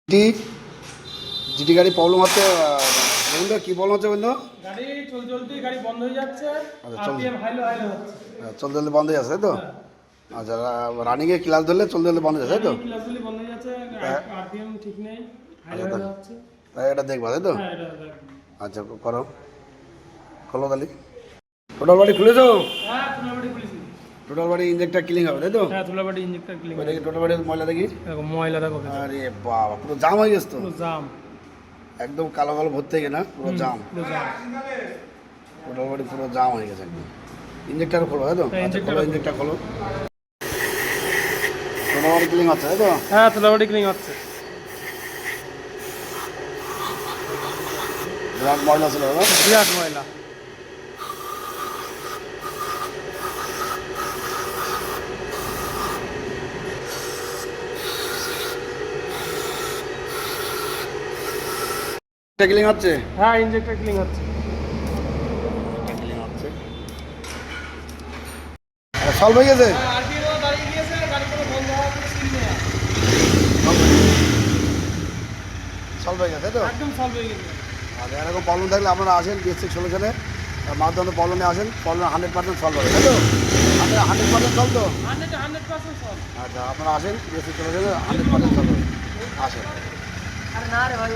জি GT গাড়ি problem হচ্ছে বন্ধু, কি প্রবলেম হচ্ছে বন্ধু? গাড়ি চলতে গাড়ি বন্ধ হয়ে যাচ্ছে। আচ্ছা আরপিএম হাইলো হাইলো হচ্ছে। চলতে চলতে বন্ধ হয়ে যাচ্ছে তাই তো? হ্যাঁ, আচ্ছা, রানিংয়ে ক্লাস ধরলে চলতে চলতে বন্ধ হয়ে যাচ্ছে তাই তো? গাড়ি ক্লাসগুলি বন্ধ হয়ে যাচ্ছে। হ্যাঁ। আরপিএম ঠিক নেই, হাইলো আচ্ছা, হাইলো হচ্ছে। তাই এটা দেখবা তাই তো? হ্যাঁ, এটা দেখুন। আচ্ছা, করো, খোলো তাহলে। টোটাল বাড়ি খুলেছো? হ্যাঁ, তুলাবাড়ি খুলেছি। টোটাল বাড়ি ইঞ্জেক্টর ক্লিন হবে তাই তো? হ্যাঁ, তুলাবাড়ি ইঞ্জেক্টর ক্লিন। ওই দেখি টোটাল বাড়ির ময়লা দেখি। দেখো ময়লা দেখো ভেতরে। আরে বাবা, পুরো জাম হয়ে গেছে তো, পুরো জাম। একদম কালো কালো ভর্তি থেকে না, পুরো জাম। পুরো জাম। টোটাল বাড়ি পুরো জাম হয়ে গেছে একদম। ইঞ্জেক্টর খোলো তাই তো? হ্যাঁ, আচ্ছা, ইঞ্জেক্টর খোলো, ইঞ্জেক্টর খোলো। টোটাল বাড়ি ক্লিন হচ্ছে তাই তো? হ্যাঁ, তুলাবাড়ি ক্লিন হচ্ছে। বিরাট ময়লা ছিল না? বিরাট ময়লা। ক্লিন হচ্ছে? হ্যাঁ, ইঞ্জেক্টর ক্লিন হচ্ছে। ক্লিন হচ্ছে। সলভ হয়ে গেছে? হ্যাঁ, আরপিএম দাঁড়িয়ে গিয়েছে, গাড়ি পুরো বন্ধ হওয়ার কোনো সিন নেই আর। সলভ হয়ে গেছে তাই তো? একদম সলভ হয়ে গেছে। আর এরকম প্রবলেম থাকলে আপনারা আসেন বিএস6 সলিউশনে, মাধ্যমে প্রবলেমে আসেন, প্রবলেম 100% সলভ হবে তাই তো? 100% সলভ তো? 100% সলভ। আচ্ছা, আপনারা আসেন বিএস6 সলিউশনে, 100% সলভ হবে। আসেন। আরে না রে ভাই,